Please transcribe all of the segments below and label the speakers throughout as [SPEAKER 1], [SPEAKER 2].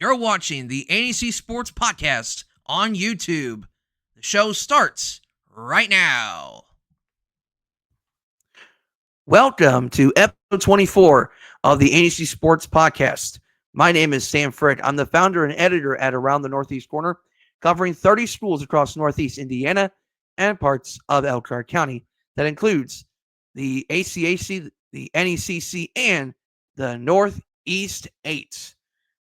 [SPEAKER 1] You're watching the ANEC Sports Podcast on YouTube. The show starts right now.
[SPEAKER 2] Welcome to episode 24 of the ANEC Sports Podcast. My name is Sam Frick. I'm the founder and editor at Around the Northeast Corner, covering 30 schools across Northeast Indiana and parts of Elkhart County. That includes the ACAC, the NECC, and the Northeast 8.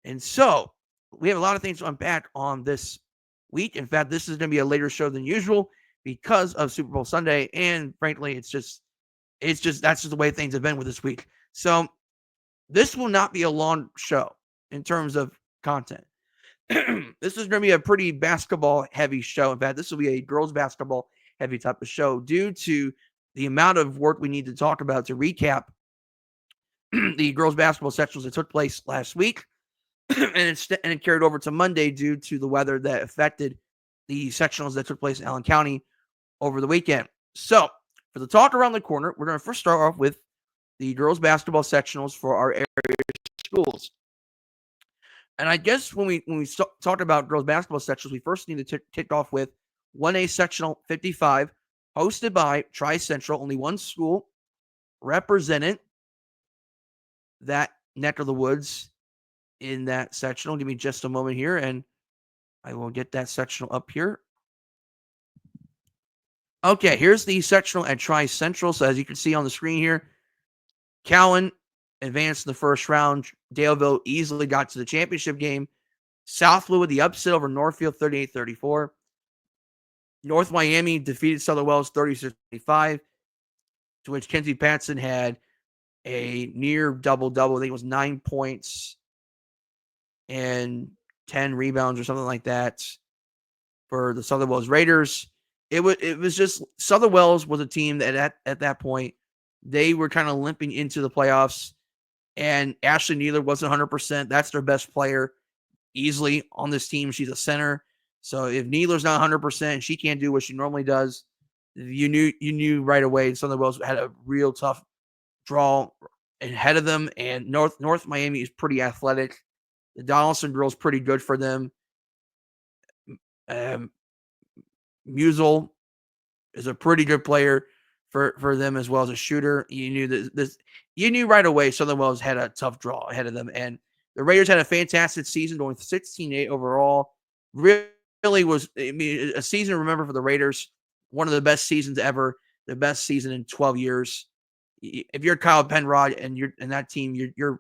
[SPEAKER 2] And so we have a lot of things to unpack on this week. In fact, this is going to be a later show than usual because of Super Bowl Sunday. And frankly, that's just the way things have been with this week. So this will not be a long show in terms of content. This is going to be a pretty basketball heavy show. In fact, this will be a girls basketball heavy type of show due to the amount of work we need to talk about to recap the girls basketball sectionals that took place last week. and it carried over to Monday due to the weather that affected the sectionals that took place in Allen County over the weekend. So for the talk around the corner, we're going to first start off with the girls basketball sectionals for our area schools. And I guess when we talk about girls basketball sectionals, we first need to kick off with 1A sectional 55, hosted by Tri-Central. Only one school represented that neck of the woods in that sectional. Give me just a moment here, and I will get that sectional up here. Okay, here's the sectional at Tri-Central. So as you can see on the screen here, Cowan advanced in the first round. Daleville easily got to the championship game. Southwood with the upset over Northfield 38-34. North Miami defeated Southern Wells 36-25, to which Kenzie Patson had a near double-double. I think it was 9 points and 10 rebounds or something like that for the Southern Wells Raiders. It was just Southern Wells was a team that at that point, they were kind of limping into the playoffs, and Ashley Needler wasn't 100%. That's their best player easily on this team. She's a center. So if Needler's not 100%, she can't do what she normally does. You knew right away Southern Wells had a real tough draw ahead of them, and North Miami is pretty athletic. The Donaldson girl's pretty good for them. Musel is a pretty good player for them as well as a shooter. You knew right away Southern Wells had a tough draw ahead of them, and the Raiders had a fantastic season, going 16-8 overall. Really was, a season to remember for the Raiders. One of the best seasons ever, the best season in 12 years. If you're Kyle Penrod and you're in that team, you're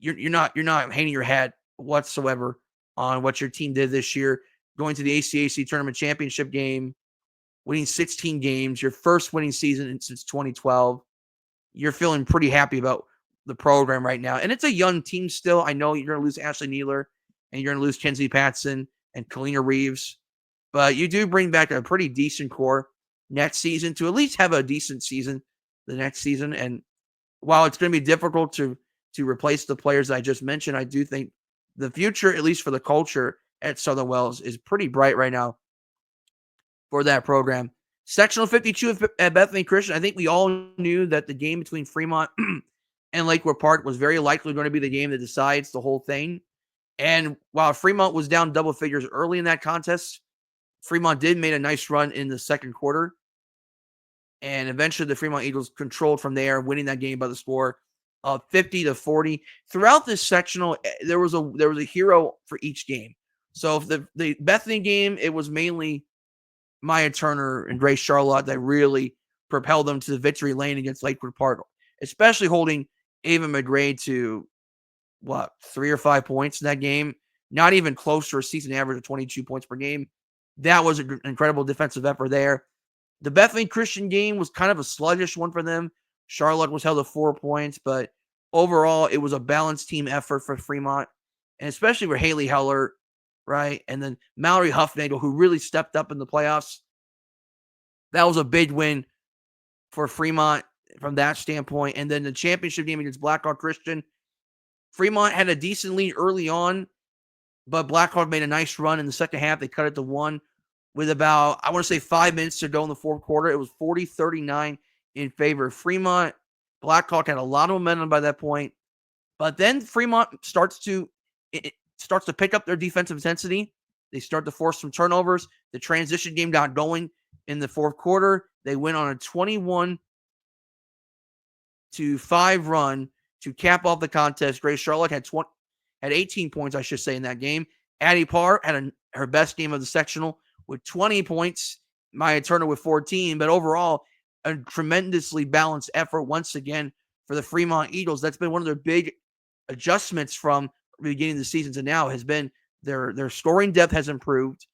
[SPEAKER 2] not hanging your hat whatsoever on what your team did this year, going to the ACAC tournament championship game, winning 16 games, your first winning season since 2012. You're feeling pretty happy about the program right now. And it's a young team still. I know you're going to lose Ashley Needler and you're going to lose Kenzie Patson and Kalina Reeves, but you do bring back a pretty decent core next season to at least have a decent season the next season. And while it's going to be difficult to replace the players I just mentioned, I do think the future, at least for the culture at Southern Wells, is pretty bright right now for that program. Sectional 52 at Bethany Christian. I think we all knew that the game between Fremont and Lakewood Park was very likely going to be the game that decides the whole thing. And while Fremont was down double figures early in that contest, Fremont did make a nice run in the second quarter. And eventually the Fremont Eagles controlled from there, winning that game by the score of 50-40. Throughout this sectional, there was a hero for each game. So if the Bethany game, it was mainly Maya Turner and Grace Charlotte that really propelled them to the victory lane against Lakewood Park, especially holding Ava McGray to 3 or 5 points in that game. Not even close to a season average of 22 points per game. That was an incredible defensive effort there. The Bethany Christian game was kind of a sluggish one for them. Charlotte was held to 4 points, but overall, it was a balanced team effort for Fremont, and especially for Haley Heller, right? And then Mallory Huffnagel, who really stepped up in the playoffs. That was a big win for Fremont from that standpoint. And then the championship game against Blackhawk Christian, Fremont had a decent lead early on, but Blackhawk made a nice run in the second half. They cut it to 1 with about, 5 minutes to go in the fourth quarter. It was 40-39 in favor of Fremont. Blackhawk had a lot of momentum by that point. But then Fremont starts to starts to pick up their defensive intensity. They start to force some turnovers. The transition game got going in the fourth quarter. They went on a 21-5 run to cap off the contest. Grace Charlotte had 18 points, I should say, in that game. Addie Parr had her best game of the sectional with 20 points. Maya Turner with 14. But overall, a tremendously balanced effort once again for the Fremont Eagles. That's been one of their big adjustments from the beginning of the season to now, has been their scoring depth has improved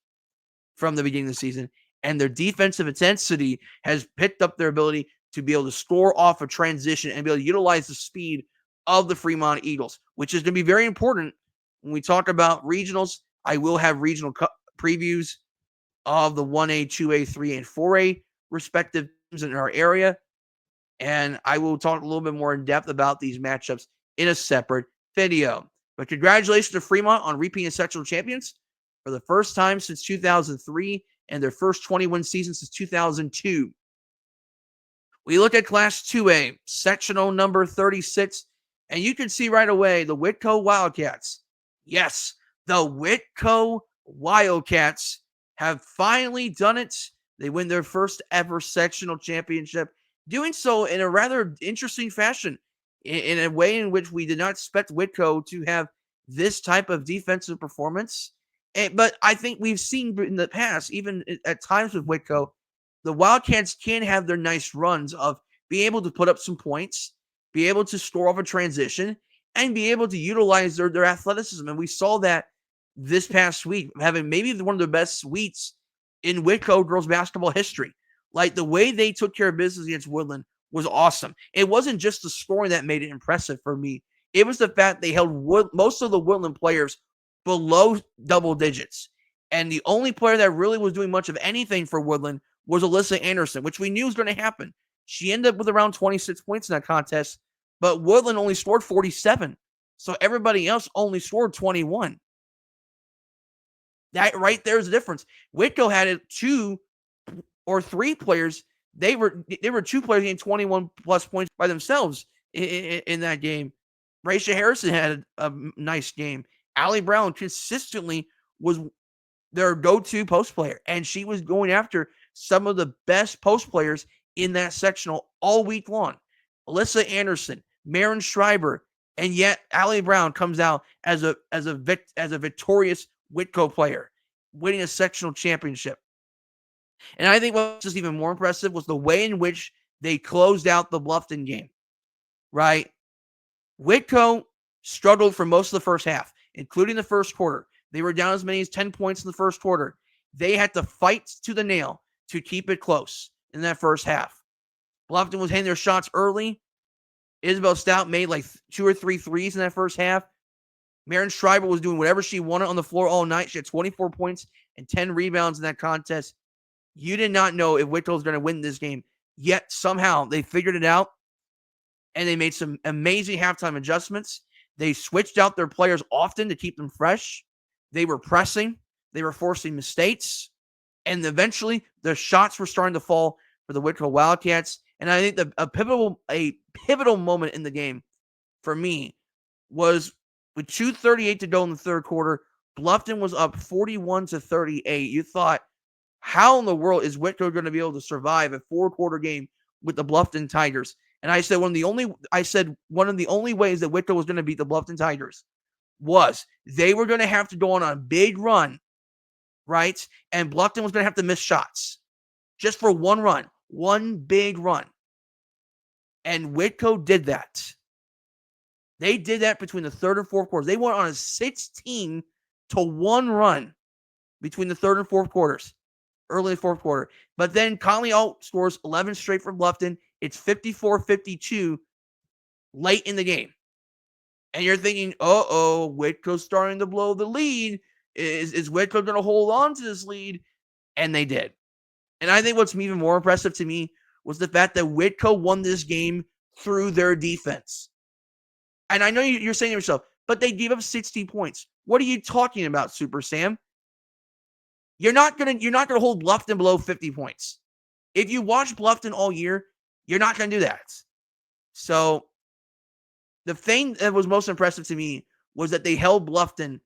[SPEAKER 2] from the beginning of the season, and their defensive intensity has picked up their ability to be able to score off a transition and be able to utilize the speed of the Fremont Eagles, which is going to be very important when we talk about regionals. I will have regional previews of the 1A, 2A, 3A, and 4A respective teams in our area, and I will talk a little bit more in depth about these matchups in a separate video. But congratulations to Fremont on repeating as sectional champions for the first time since 2003 and their first 21 season since 2002. We look at Class 2A, sectional number 36, and you can see right away the Whitco Wildcats. Yes, the Whitco Wildcats have finally done it. They win their first ever sectional championship, doing so in a rather interesting fashion, in a way in which we did not expect Whitco to have this type of defensive performance. But I think we've seen in the past, even at times with Whitco, the Wildcats can have their nice runs of being able to put up some points, be able to score off a transition, and be able to utilize their athleticism. And we saw that this past week, having maybe one of the best weeks in Whitco girls basketball history. Like, the way they took care of business against Woodland was awesome. It wasn't just the scoring that made it impressive for me. It was the fact they held most of the Woodland players below double digits. And the only player that really was doing much of anything for Woodland was Alyssa Anderson, which we knew was going to happen. She ended up with around 26 points in that contest, but Woodland only scored 47. So everybody else only scored 21. That right there is the difference. Whitco had 2 or 3 players. They were 2 players getting 21 plus points by themselves in that game. Raisha Harrison had a nice game. Allie Brown consistently was their go-to post player, and she was going after some of the best post players in that sectional all week long. Alyssa Anderson, Maren Schreiber, and yet Allie Brown comes out as a victorious Whitco player, winning a sectional championship. And I think what's just even more impressive was the way in which they closed out the Bluffton game, right? Whitco struggled for most of the first half, including the first quarter. They were down as many as 10 points in the first quarter. They had to fight to the nail to keep it close in that first half. Bluffton was hitting their shots early. Isabel Stout made like 2 or 3 threes in that first half. Maren Schreiber was doing whatever she wanted on the floor all night. She had 24 points and 10 rebounds in that contest. You did not know if Whitco was going to win this game. Yet somehow they figured it out, and they made some amazing halftime adjustments. They switched out their players often to keep them fresh. They were pressing. They were forcing mistakes. And eventually, the shots were starting to fall for the Whitco Wildcats. And I think a pivotal moment in the game for me was with 2:38 to go in the third quarter. Bluffton was up 41-38. You thought, how in the world is Whitco going to be able to survive a 4-quarter game with the Bluffton Tigers? And I said one of the only ways that Whitco was going to beat the Bluffton Tigers was they were going to have to go on a big run, right? And Bluffton was going to have to miss shots just for one big run. And Whitco did that. They did that between the third and fourth quarters. They went on a 16-1 run between the third and fourth quarters, early fourth quarter. But then Conley Alt scores 11 straight for Bluffton. It's 54-52 late in the game. And you're thinking, Whitco's starting to blow the lead. Is Whitco going to hold on to this lead? And they did. And I think what's even more impressive to me was the fact that Whitco won this game through their defense. And I know you're saying to yourself, but they gave up 60 points. What are you talking about, Super Sam? You're not gonna hold Bluffton below 50 points. If you watch Bluffton all year, you're not gonna do that. So the thing that was most impressive to me was that they held Bluffton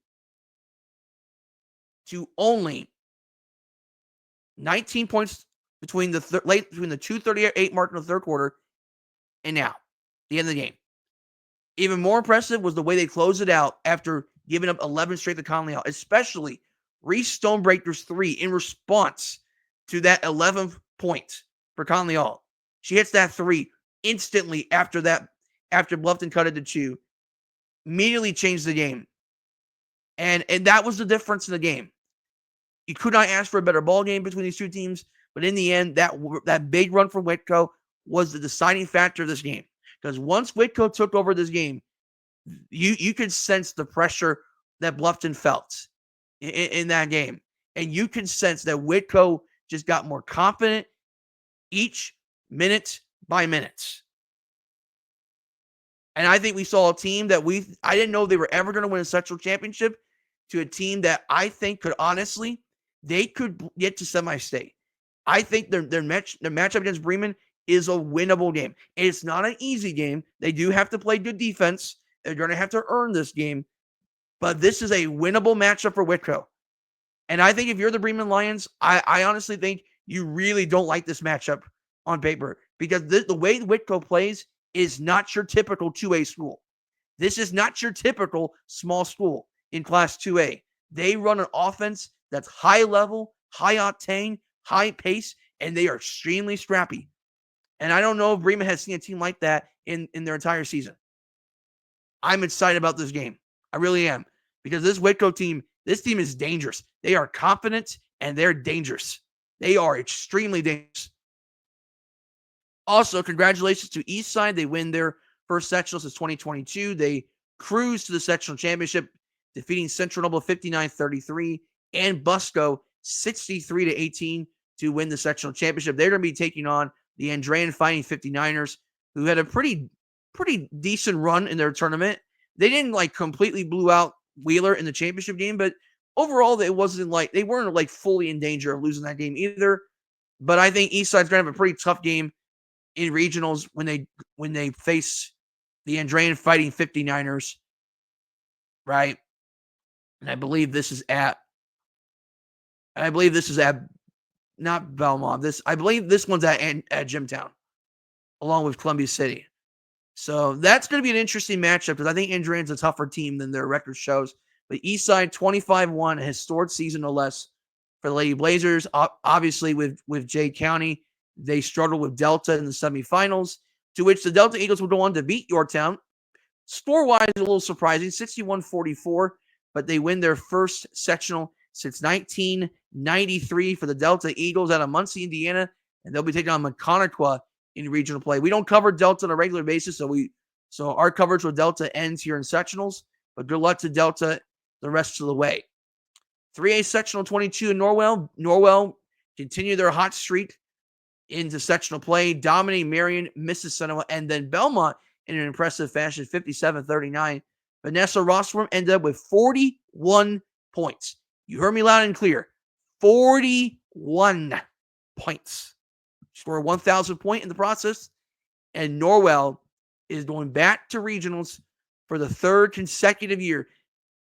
[SPEAKER 2] to only 19 points between the 2:38 mark in the third quarter and now, the end of the game. Even more impressive was the way they closed it out after giving up 11 straight to Conley, especially Reese Stonebreaker's 3 in response to that 11th point for Conley. She hits that 3 instantly after Bluffton cut it to 2. Immediately changed the game. And that was the difference in the game. You could not ask for a better ball game between these two teams, but in the end, that big run from Whitco was the deciding factor of this game. Because once Whitco took over this game, you could sense the pressure that Bluffton felt in that game. And you could sense that Whitco just got more confident each minute by minute. And I think we saw a team that I didn't know they were ever going to win a sectional championship, to a team that I think could honestly, they could get to semi-state. I think their matchup against Bremen is a winnable game. It's not an easy game. They do have to play good defense. They're going to have to earn this game. But this is a winnable matchup for Whitco. And I think if you're the Bremen Lions, I honestly think you really don't like this matchup on paper, because the way Whitco plays is not your typical 2A school. This is not your typical small school in Class 2A. They run an offense that's high level, high octane, high pace, and they are extremely scrappy. And I don't know if Bremen has seen a team like that in their entire season. I'm excited about this game. I really am. Because this Whitco team, this team is dangerous. They are confident and they're dangerous. They are extremely dangerous. Also, congratulations to Eastside. They win their first sectional since 2022. They cruise to the sectional championship, defeating Central Noble 59-33 and Busco 63-18 to win the sectional championship. They're going to be taking on the Andrean Fighting 59ers, who had a pretty decent run in their tournament. They didn't completely blew out Wheeler in the championship game, but overall, it wasn't they weren't fully in danger of losing that game either. But I think Eastside's going to have a pretty tough game in regionals when they face the Andrean Fighting 59ers, right? And I believe this is at not Belmont. I believe this one's at Jimtown, along with Columbia City. So that's going to be an interesting matchup, because I think Andrean's a tougher team than their record shows. But Eastside 25-1, a historic season no less for the Lady Blazers. Obviously, with Jay County, they struggled with Delta in the semifinals, to which the Delta Eagles would go on to beat Yorktown. Score-wise, a little surprising, 61-44, but they win their first sectional since 1993 for the Delta Eagles out of Muncie, Indiana, and they'll be taking on Maconaquah in regional play. We don't cover Delta on a regular basis, so our coverage with Delta ends here in sectionals, but good luck to Delta the rest of the way. 3A sectional 22 in Norwell. Norwell continue their hot streak into sectional play, dominating Marion, Mississauga, and then Belmont in an impressive fashion, 57-39. Vanessa Rossworm ended up with 41 points. You heard me loud and clear. 41 points. Score 1,000 point in the process. And Norwell is going back to regionals for the third consecutive year.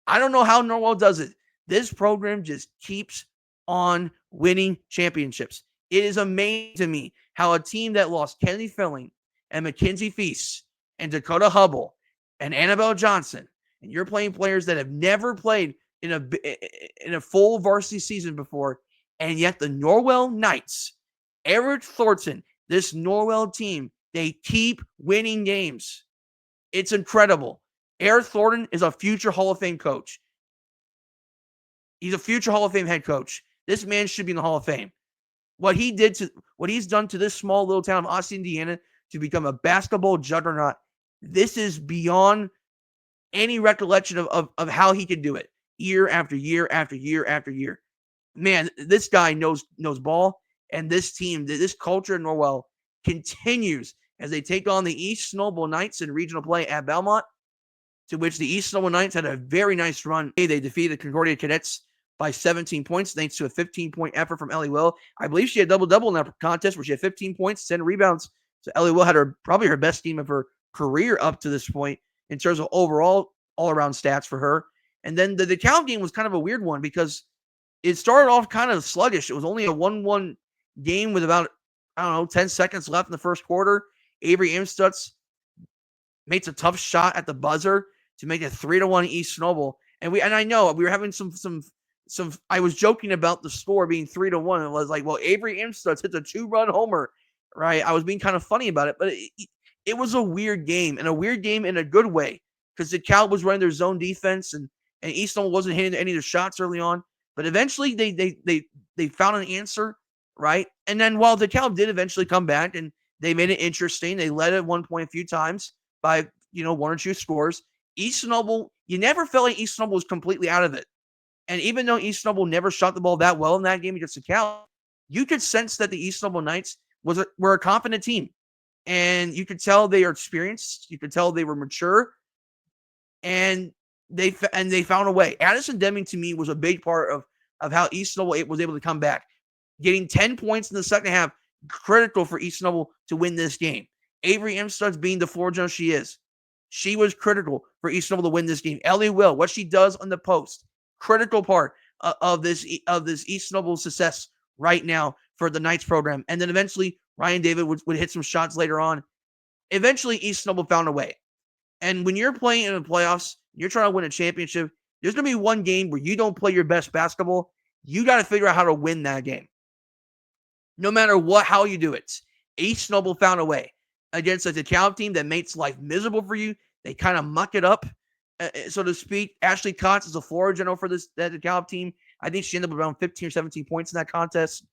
[SPEAKER 2] I don't know how Norwell does it. This program just keeps on winning championships. It is amazing to me how a team that lost Kennedy Filling and Mackenzie Feast and Dakota Hubble and Annabelle Johnson, and you're playing players that have never played in a full varsity season before, and yet the Norwell Knights, Eric Thornton, this Norwell team, they keep winning games. It's incredible. Eric Thornton is a future Hall of Fame coach. He's a future Hall of Fame head coach. This man should be in the Hall of Fame. What he's done to this small little town of Austin, Indiana, to become a basketball juggernaut, this is beyond any recollection of how he can do it year after year after year after year. Man, this guy knows ball, and this team, this culture in Norwell continues as they take on the East Snowball Knights in regional play at Belmont, to which the East Snowball Knights had a very nice run. They defeated Concordia Cadets by 17 points thanks to a 15-point effort from Ellie Will. I believe she had double-double in that contest where she had 15 points, 10 rebounds. So Ellie Will had probably her best game of her career up to this point in terms of overall all-around stats for her. And then the DeKalb game was kind of a weird one because it started off kind of sluggish. It was only a 1-1 game with about, 10 seconds left in the first quarter. Avery Amstutz makes a tough shot at the buzzer to make it 3-1 East Snowball. And I know we were having some. I was joking about the score being 3-1. It was like, well, Avery Amstutz hits a 2-run homer, right? I was being kind of funny about it, but it was a weird game, and a weird game in a good way, because the Cal was running their zone defense, and East Snowball wasn't hitting any of their shots early on. But eventually, they found an answer, right? And then while the Cal did eventually come back and they made it interesting, they led at one point a few times by one or two scores. East Snowball, you never felt like East Snowball was completely out of it. And even though East Snowball never shot the ball that well in that game against the Cal, you could sense that the East Snowball Knights were a confident team. And you could tell they are experienced. You could tell they were mature. And they found a way. Addison Deming, to me, was a big part of how East Snowball was able to come back. Getting 10 points in the second half, critical for East Snowball to win this game. Avery Amstutz, being the floor general she is, she was critical for East Snowball to win this game. Ellie Will, what she does on the post, critical part of this East Snowball success right now for the Knights program. And then eventually Ryan David would hit some shots later on. Eventually East Snowball found a way. And when you're playing in the playoffs, you're trying to win a championship, there's going to be one game where you don't play your best basketball. You got to figure out how to win that game. No matter how you do it. East Snowball found a way against a DeKalb team that makes life miserable for you. They kind of muck it up, so to speak. Ashley Kotz is a floor general for that DeKalb team. I think she ended up around 15 or 17 points in that contest.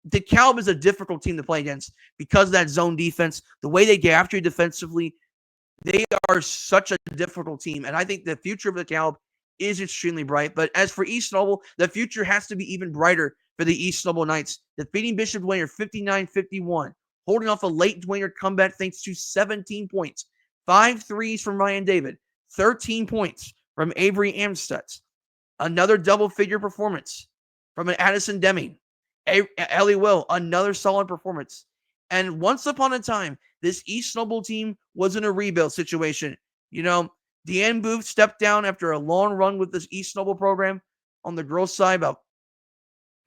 [SPEAKER 2] DeKalb is a difficult team to play against because of that zone defense, the way they get after you defensively. They are such a difficult team, and I think the future of DeKalb is extremely bright. But as for East Snowball, the future has to be even brighter for the East Snowball Knights, defeating Bishop Dwyer 59-51, holding off a late Dwyer comeback thanks to 17 points, 5 threes from Ryan David, 13 points from Avery Amstutz, another double-figure performance from an Addison Deming, Ellie Will, another solid performance. And once upon a time, this East Snowball team was in a rebuild situation. Deanne Booth stepped down after a long run with this East Snowball program on the girls' side. Off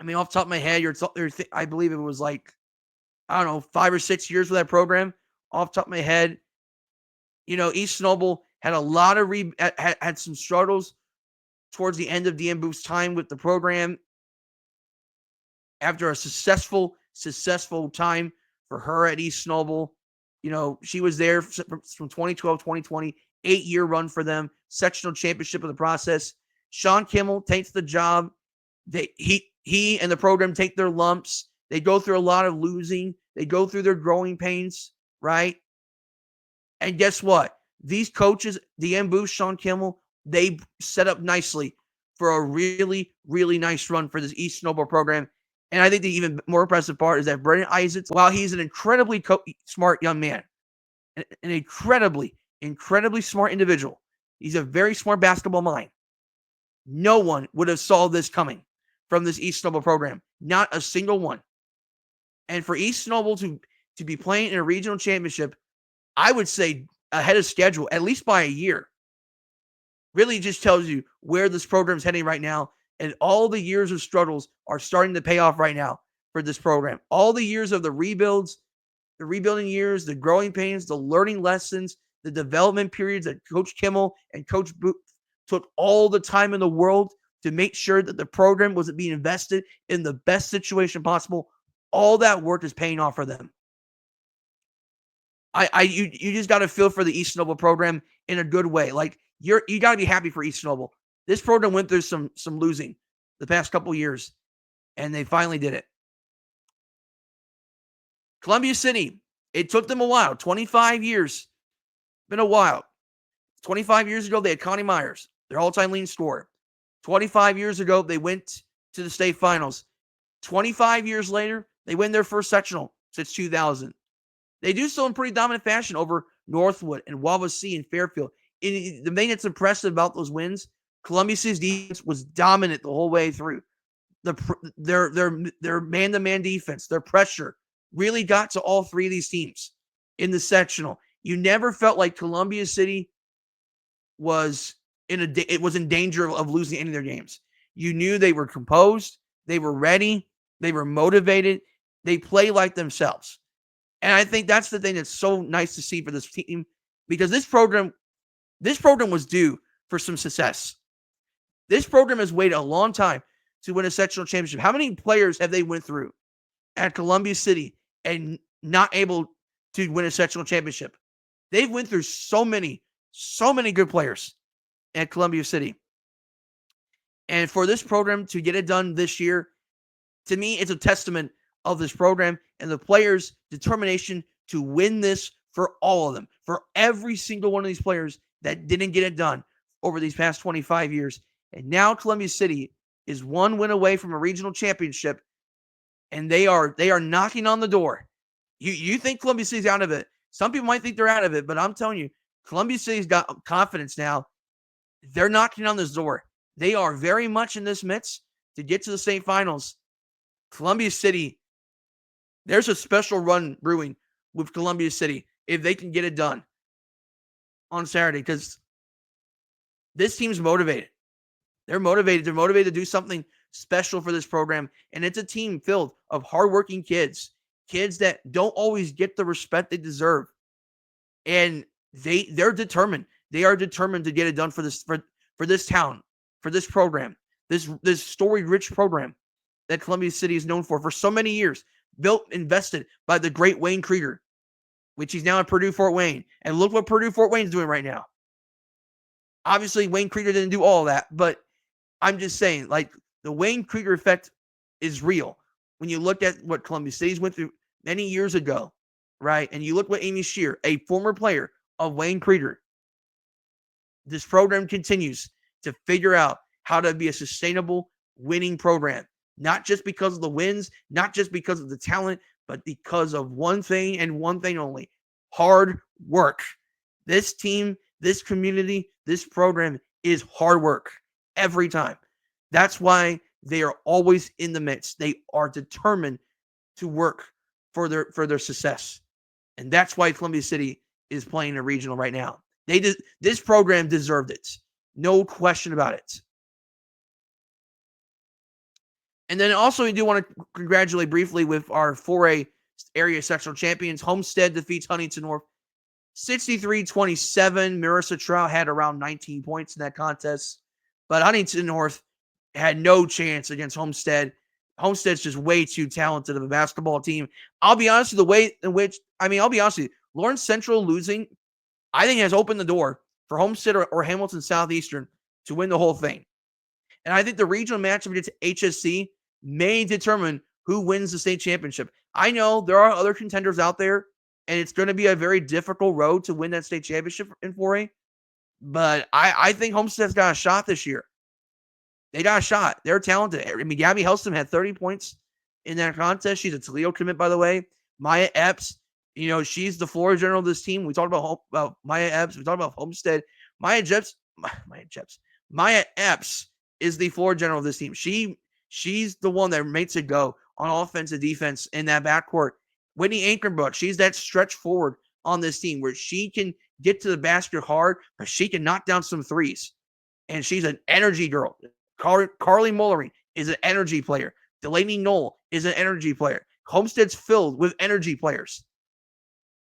[SPEAKER 2] the top of my head, I believe it was 5 or 6 years with that program. Off the top of my head, East Snowball had a lot of had some struggles towards the end of Deanne Booth's time with the program. After a successful time for her at East Snowball, she was there from 2012, 2020, 8-year run for them, sectional championship of the process. Sean Kimmel takes the job. He and the program take their lumps. They go through a lot of losing. They go through their growing pains, right? And guess what? These coaches, Deanne Booth, Sean Kimmel, they set up nicely for a really, really nice run for this East Snowball program. And I think the even more impressive part is that Brendan Isaacs, while he's an incredibly smart young man, an incredibly smart individual, he's a very smart basketball mind. No one would have saw this coming from this East Snowball program. Not a single one. And for East Snowball to be playing in a regional championship, I would say ahead of schedule, at least by a year, really just tells you where this program's heading right now. And all the years of struggles are starting to pay off right now for this program. All the years of the rebuilds, the rebuilding years, the growing pains, the learning lessons, the development periods that Coach Kimmel and Coach Booth took all the time in the world to make sure that the program was being invested in the best situation possible. All that work is paying off for them. You just got to feel for the East Snowball program in a good way. You got to be happy for East Snowball. This program went through some losing the past couple years, and they finally did it. Columbia City, it took them a while, 25 years. Been a while. 25 years ago, they had Connie Myers, their all-time leading scorer. 25 years ago, they went to the state finals. 25 years later, they win their first sectional since 2000. They do so in pretty dominant fashion over Northwood and Wawasee and Fairfield. The thing that's impressive about those wins, Columbia City's defense was dominant the whole way through. Their man-to-man defense, their pressure, really got to all three of these teams in the sectional. You never felt like Columbia City was in danger of losing any of their games. You knew they were composed, they were ready, they were motivated, they play like themselves. And I think that's the thing that's so nice to see for this team, because this program was due for some success. This program has waited a long time to win a sectional championship. How many players have they went through at Columbia City and not able to win a sectional championship? They've went through so many good players at Columbia City. And for this program to get it done this year, to me, it's a testament of this program and the players' determination to win this for all of them, for every single one of these players that didn't get it done over these past 25 years. And now Columbia City is one win away from a regional championship, and they are knocking on the door. You think Columbia City's out of it. Some people might think they're out of it, but I'm telling you, Columbia City's got confidence now. They're knocking on this door. They are very much in this midst to get to the state finals. Columbia City, there's a special run brewing with Columbia City if they can get it done on Saturday, because this team's motivated. They're motivated. They're motivated to do something special for this program. And it's a team filled of hardworking kids that don't always get the respect they deserve. And they're determined. They are determined to get it done for this town, for this program, this story-rich program that Columbia City is known for so many years. Built, invested by the great Wayne Krieger, which he's now at Purdue Fort Wayne. And look what Purdue Fort Wayne's doing right now. Obviously, Wayne Krieger didn't do all that, but I'm just saying, like, the Wayne Krieger effect is real. When you look at what Columbia City's went through many years ago, right? And you look what Amy Shearer, a former player of Wayne Krieger, this program continues to figure out how to be a sustainable, winning program. Not just because of the wins, not just because of the talent, but because of one thing and one thing only: hard work. This team, this community, this program is hard work every time. That's why they are always in the midst. They are determined to work for their success. And that's why Columbia City is playing a regional right now. This program deserved it. No question about it. And then also, we do want to congratulate briefly with our 4A area sectional champions. Homestead defeats Huntington North 63-27. Marissa Trout had around 19 points in that contest, but Huntington North had no chance against Homestead. Homestead's just way too talented of a basketball team. I'll be honest with the way in which, I'll be honest with you, Lawrence Central losing, I think, has opened the door for Homestead or Hamilton Southeastern to win the whole thing. And I think the regional matchup against HSC may determine who wins the state championship. I know there are other contenders out there, and it's going to be a very difficult road to win that state championship in 4A. But I think Homestead's got a shot this year. They got a shot. They're talented. Gabby Helston had 30 points in that contest. She's a Toledo commit, by the way. Maya Epps, she's the floor general of this team. We talked about Maya Epps. We talked about Homestead. Maya Epps is the floor general of this team. She's the one that makes it go on offense and defense in that backcourt. Whitney Ankerbrook, she's that stretch forward on this team where she can get to the basket hard, but she can knock down some threes. And she's an energy girl. Carly Mollering is an energy player. Delaney Knoll is an energy player. Homestead's filled with energy players.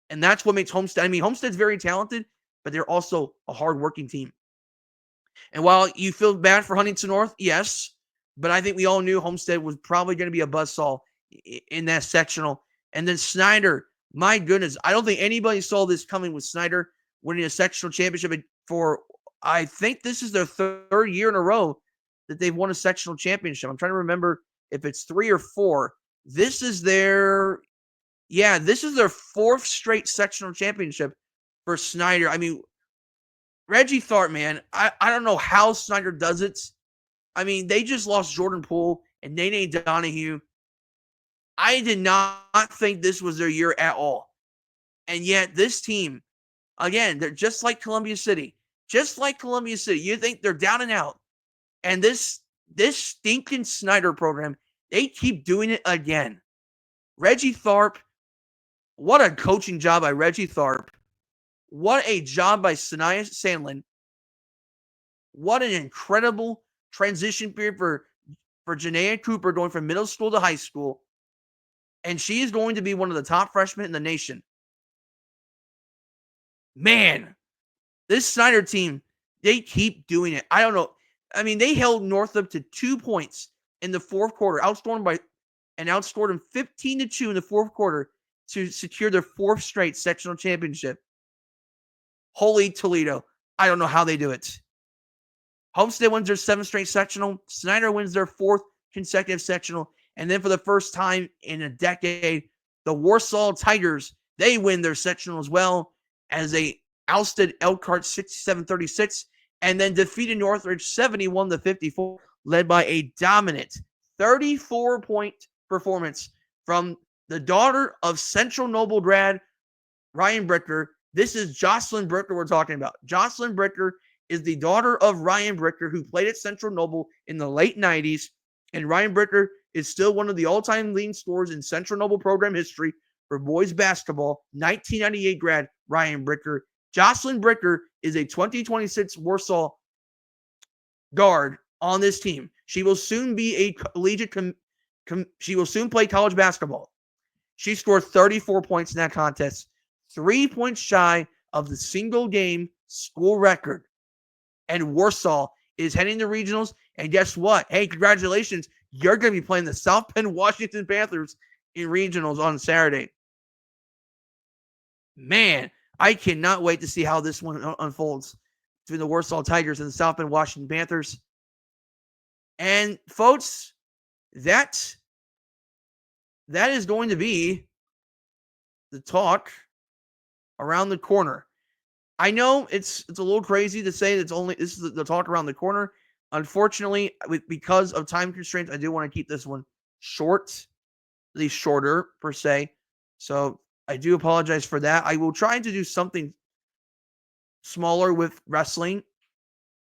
[SPEAKER 2] And that's what makes Homestead. Homestead's very talented, but they're also a hardworking team. And while you feel bad for Huntington North, yes, but I think we all knew Homestead was probably going to be a buzzsaw in that sectional. And then Snyder, my goodness, I don't think anybody saw this coming with Snyder winning a sectional championship for, I think this is their third year in a row that they've won a sectional championship. I'm trying to remember if it's 3 or 4. This is their fourth straight sectional championship for Snyder. Reggie Tharp, man, I don't know how Snyder does it. They just lost Jordan Poole and Nene Donahue. I did not think this was their year at all. And yet this team, again, they're just like Columbia City. Just like Columbia City. You think they're down and out. And this stinking Snyder program, they keep doing it again. Reggie Tharp, what a coaching job by Reggie Tharp. What a job by Sanaya Sandlin. What an incredible transition period for Janaea Cooper going from middle school to high school. And she is going to be one of the top freshmen in the nation. Man, this Snyder team, they keep doing it. I don't know. I mean, they held Northup to 2 points in the fourth quarter, outscored them 15-2 in the fourth quarter to secure their fourth straight sectional championship. Holy Toledo. I don't know how they do it. Homestead wins their 7th straight sectional. Snyder wins their 4th consecutive sectional. And then for the first time in a decade, the Warsaw Tigers, they win their sectional as well as they ousted Elkhart 67-36 and then defeated Northridge 71-54, led by a dominant 34-point performance from the daughter of Central Noble grad Ryan Bricker. This is Jocelyn Bricker we're talking about. Jocelyn Bricker is the daughter of Ryan Bricker, who played at Central Noble in the late 90s. And Ryan Bricker is still one of the all-time leading scorers in Central Noble program history for boys basketball. 1998 grad Ryan Bricker. Jocelyn Bricker is a 2026 Warsaw guard on this team. She will soon be a collegiate. She will soon play college basketball. She scored 34 points in that contest, 3 points shy of the single game school record. And Warsaw is heading to regionals. And guess what? Hey, congratulations. You're going to be playing the South Bend Washington Panthers in regionals on Saturday. Man, I cannot wait to see how this one unfolds between the Warsaw Tigers and the South Bend Washington Panthers. And folks, that is going to be the talk around the corner. I know it's a little crazy to say this is the talk around the corner. Unfortunately, because of time constraints, I do want to keep this one short, at least shorter per se. So I do apologize for that. I will try to do something smaller with wrestling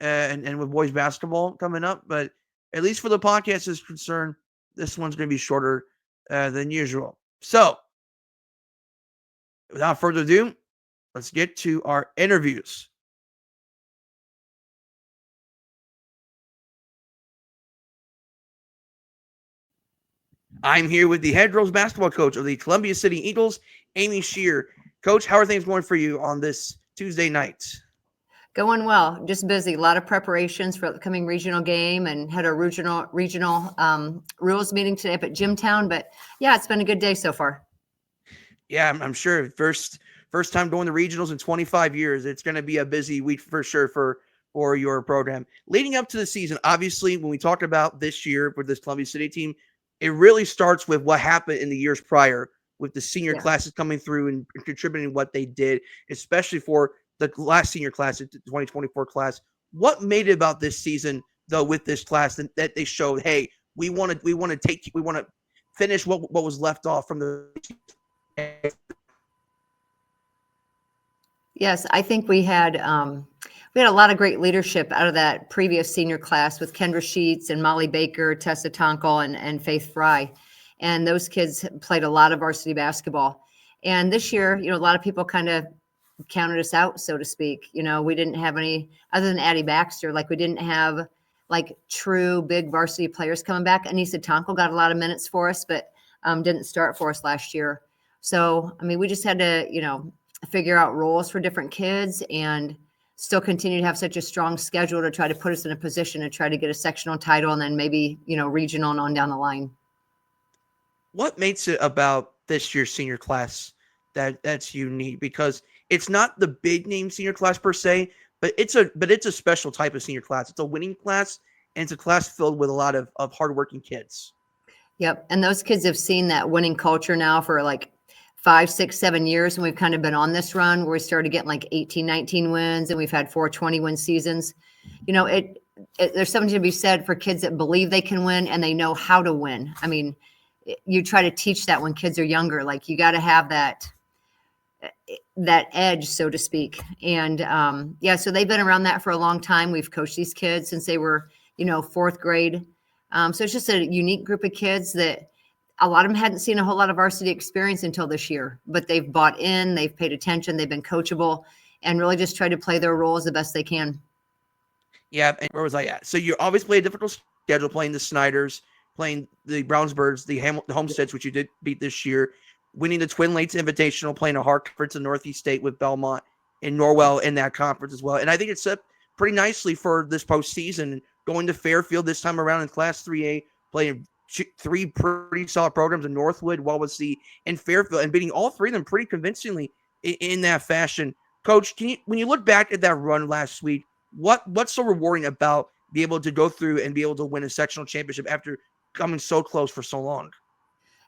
[SPEAKER 2] and with boys basketball coming up, but at least for the podcast is concerned, this one's going to be shorter than usual. So without further ado, let's get to our interviews. I'm here with the head girls basketball coach of the Columbia City Eagles, Amy Shearer. Coach, how are things going for you on this Tuesday night?
[SPEAKER 3] Going well, just busy. A lot of preparations for the upcoming regional game, and had a regional rules meeting today up at Jimtown. But yeah, it's been a good day so far.
[SPEAKER 2] Yeah, I'm sure. First time going to regionals in 25 years. It's going to be a busy week for sure for your program. Leading up to the season, obviously, when we talked about this year with this Columbia City team, it really starts with what happened in the years prior with the senior classes coming through and contributing what they did, especially for the last senior class, the 2024 class. What made it about this season, though, with this class that they showed, hey, we want to finish what was left off from the.
[SPEAKER 3] Yes, I think we had a lot of great leadership out of that previous senior class with Kendra Sheets and Molly Baker, Tessa Tonkel, and Faith Fry. And those kids played a lot of varsity basketball. And this year, a lot of people kind of counted us out, so to speak. We didn't have any, other than Addie Baxter, we didn't have true big varsity players coming back. Anissa Tonkel got a lot of minutes for us, but didn't start for us last year. So, we just had to, figure out roles for different kids and still continue to have such a strong schedule to try to put us in a position to try to get a sectional title and then maybe, regional and on down the line.
[SPEAKER 2] What makes it about this year's senior class that's unique? Because it's not the big name senior class per se, but it's a special type of senior class. It's a winning class, and it's a class filled with a lot of hardworking kids.
[SPEAKER 3] Yep. And those kids have seen that winning culture now for 5, 6, 7 years. And we've kind of been on this run where we started getting 18, 19 wins, and we've had 4 20-win seasons. There's something to be said for kids that believe they can win and they know how to win. You try to teach that when kids are younger, you got to have that edge, so to speak. And so they've been around that for a long time. We've coached these kids since they were, 4th grade. So it's just a unique group of kids that a lot of them hadn't seen a whole lot of varsity experience until this year, but they've bought in, they've paid attention, they've been coachable, and really just tried to play their roles the best they can.
[SPEAKER 2] Yeah, and where was I at? So you always play a difficult schedule, playing the Snyders, playing the Brownsburgs, the Homesteads, which you did beat this year, winning the Twin Lakes Invitational, playing a hard conference in Northeast State with Belmont and Norwell in that conference as well. And I think it's set pretty nicely for this postseason. Going to Fairfield this time around in Class 3A, playing three pretty solid programs in Northwood, Wawasee, and Fairfield, and beating all three of them pretty convincingly in that fashion. Coach, when you look back at that run last week, what's so rewarding about being able to go through and be able to win a sectional championship after coming so close for so long?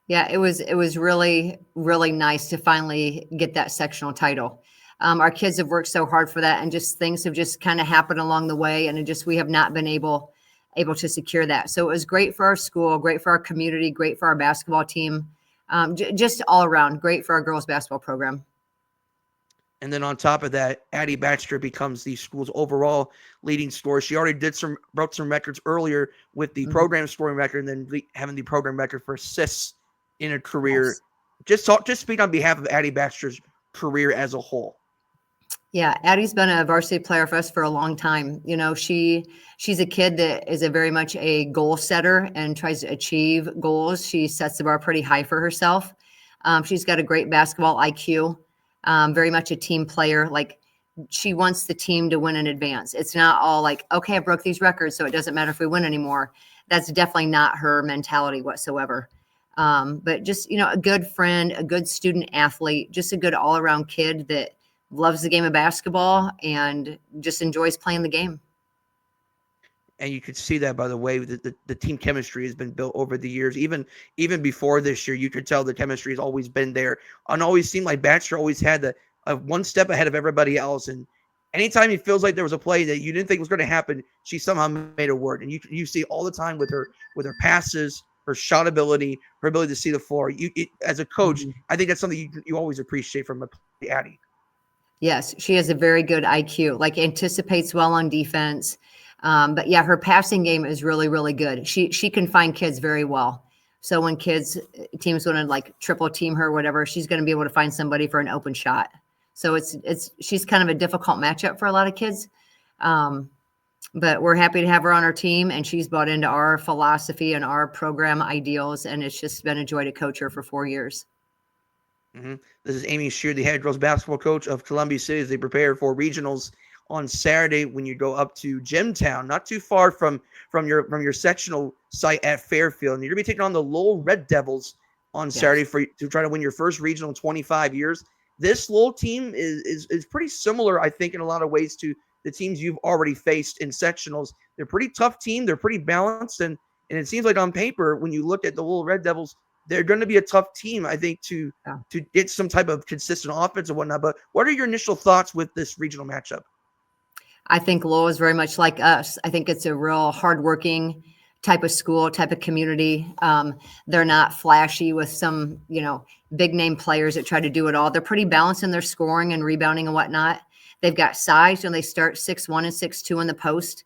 [SPEAKER 3] Yeah, it was really, really nice to finally get that sectional title. Our kids have worked so hard for that, and just things have just kind of happened along the way, and we have not been able to secure that. So it was great for our school, great for our community, great for our basketball team, just all around great for our girls basketball program.
[SPEAKER 2] And then on top of that, Addie Baxter becomes the school's overall leading scorer. She already broke some records earlier with the program scoring record, and then having the program record for assists in a career. Yes. Just speak on behalf of Addie Baxter's career as a whole.
[SPEAKER 3] Yeah, Addie's been a varsity player for us for a long time. You know, she's a kid that is very much a goal setter and tries to achieve goals. She sets the bar pretty high for herself. She's got a great basketball IQ. Very much a team player. Like, she wants the team to win in advance. It's not all like, okay, I broke these records, so it doesn't matter if we win anymore. That's definitely not her mentality whatsoever. But just, a good friend, a good student athlete, just a good all around kid that loves the game of basketball and just enjoys playing the game.
[SPEAKER 2] And you could see that by the way the team chemistry has been built over the years. Even before this year, you could tell the chemistry has always been there, and always seemed like Baxter always had a one step ahead of everybody else. And anytime it feels like there was a play that you didn't think was going to happen, she somehow made it work. And you see all the time with her passes, her shot ability, her ability to see the floor. As a coach, I think that's something you always appreciate from Addie.
[SPEAKER 3] Yes, she has a very good IQ, like anticipates well on defense. But yeah, her passing game is really, really good. She can find kids very well. So when teams want to like triple team her or whatever, she's going to be able to find somebody for an open shot. So she's kind of a difficult matchup for a lot of kids. But we're happy to have her on our team, and she's bought into our philosophy and our program ideals. And it's just been a joy to coach her for 4 years.
[SPEAKER 2] Mm-hmm. This is Amy Shearer, the head girls basketball coach of Columbia City, as they prepare for regionals on Saturday when you go up to Jimtown, not too far from your sectional site at Fairfield. And you're going to be taking on the Lowell Red Devils on Saturday to try to win your first regional in 25 years. This Lowell team is pretty similar, I think, in a lot of ways to the teams you've already faced in sectionals. They're a pretty tough team. They're pretty balanced. And it seems like on paper, when you look at the Lowell Red Devils, they're going to be a tough team, I think, to get some type of consistent offense and whatnot. But what are your initial thoughts with this regional matchup?
[SPEAKER 3] I think Lowell is very much like us. I think it's a real hardworking type of school, type of community. They're not flashy with some, big name players that try to do it all. They're pretty balanced in their scoring and rebounding and whatnot. They've got size, and they start 6'1" and 6'2" in the post.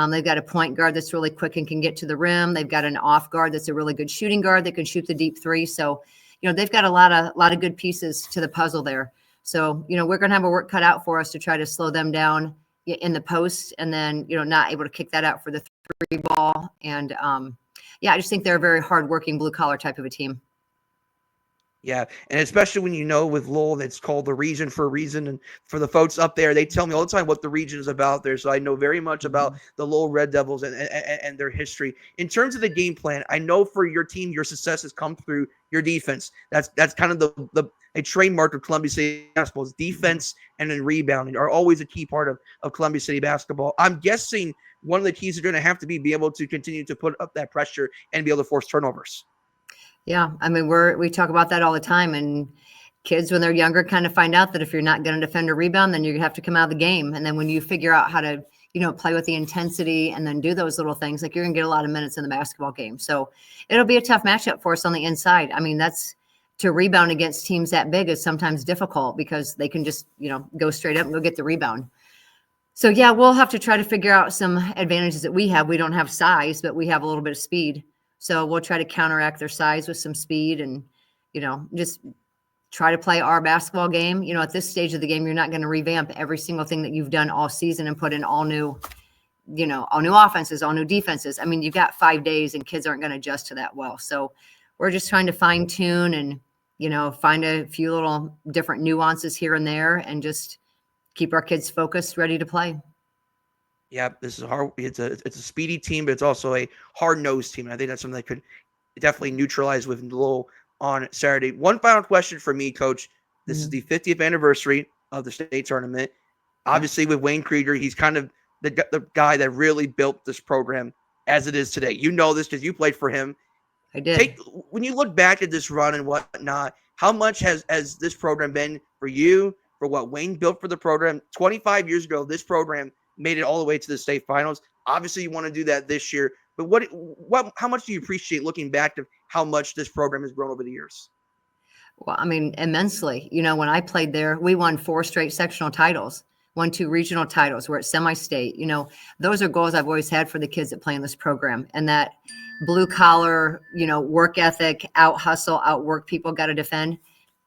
[SPEAKER 3] They've got a point guard that's really quick and can get to the rim. They've got an off guard that's a really good shooting guard that can shoot the deep three. So, they've got a lot of good pieces to the puzzle there. So, we're going to have a work cut out for us to try to slow them down in the post, and then, not able to kick that out for the three ball. And I just think they're a very hardworking blue collar type of a team.
[SPEAKER 2] Yeah, and especially when with Lowell, that's called the region for a reason. And for the folks up there, they tell me all the time what the region is about there. So I know very much about the Lowell Red Devils and their history. In terms of the game plan, I know for your team, your success has come through your defense. That's kind of a trademark of Columbia City basketball. Defense and then rebounding are always a key part of Columbia City basketball. I'm guessing one of the keys are going to have to be able to continue to put up that pressure and be able to force turnovers.
[SPEAKER 3] Yeah, I mean, we talk about that all the time, and kids when they're younger kind of find out that if you're not going to defend a rebound, then you have to come out of the game. And then when you figure out how to, play with the intensity and then do those little things, like, you're going to get a lot of minutes in the basketball game. So it'll be a tough matchup for us on the inside. I mean, to rebound against teams that big is sometimes difficult because they can just, go straight up and go get the rebound. So yeah, we'll have to try to figure out some advantages that we have. We don't have size, but we have a little bit of speed. So we'll try to counteract their size with some speed and, just try to play our basketball game. At this stage of the game, you're not going to revamp every single thing that you've done all season and put in all new all new offenses, all new defenses. I mean, you've got 5 days and kids aren't going to adjust to that well. So we're just trying to fine tune and, find a few little different nuances here and there and just keep our kids focused, ready to play.
[SPEAKER 2] Yeah, this is hard. It's a speedy team, but it's also a hard-nosed team. And I think that's something that could definitely neutralize with Lowell on Saturday. One final question for me, Coach. This is the 50th anniversary of the state tournament. Obviously, with Wayne Krieger, he's kind of the guy that really built this program as it is today. You know this because you played for him.
[SPEAKER 3] I did.
[SPEAKER 2] When you look back at this run and whatnot, how much has this program been for you, for what Wayne built for the program? 25 years ago, this program made it all the way to the state finals. Obviously, you want to do that this year. But how much do you appreciate looking back to how much this program has grown over the years?
[SPEAKER 3] Well, I mean, immensely. When I played there, we won 4 straight sectional titles, won 2 regional titles. We're at semi-state. Those are goals I've always had for the kids that play in this program. And that blue collar, work ethic, out hustle, outwork people, got to defend.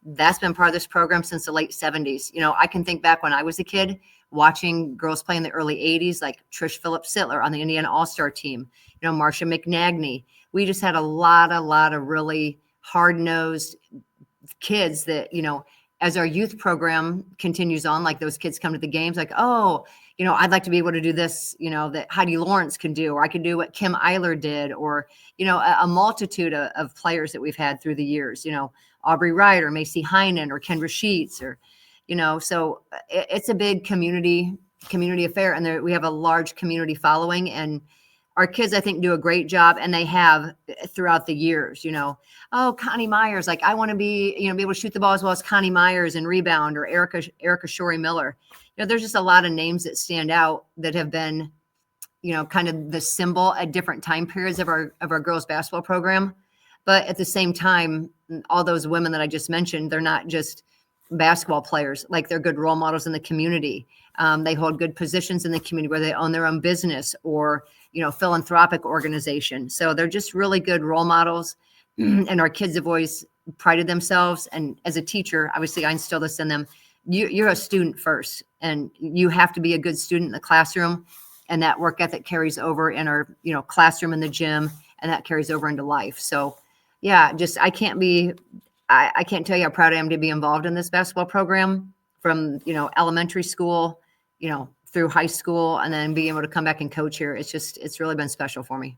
[SPEAKER 3] That's been part of this program since the late 70s. I can think back when I was a kid watching girls play in the early 80s, like Trish Phillips Sittler on the Indiana All-Star team, Marcia McNagney. We just had a lot of really hard-nosed kids that, as our youth program continues on, like those kids come to the games like, oh, I'd like to be able to do this, that Heidi Lawrence can do, or I can do what Kim Eiler did, or, a multitude of players that we've had through the years, Aubrey Ryder, Macy Heinen, or Kendra Sheets, or, so it's a big community affair. And we have a large community following, and our kids, I think, do a great job, and they have throughout the years, oh, Connie Myers, like I want to be, be able to shoot the ball as well as Connie Myers and rebound, or Erica Shorey Miller. There's just a lot of names that stand out that have been, kind of the symbol at different time periods of our girls basketball program. But at the same time, all those women that I just mentioned, they're not just basketball players, like they're good role models in the community. They hold good positions in the community where they own their own business or, philanthropic organization. So they're just really good role models. And our kids have always prided themselves. And as a teacher, obviously I instill this in them. You're a student first, and you have to be a good student in the classroom. And that work ethic carries over in our, classroom in the gym, and that carries over into life. So yeah, I can't tell you how proud I am to be involved in this basketball program from, elementary school, through high school, and then being able to come back and coach here. It's really been special for me.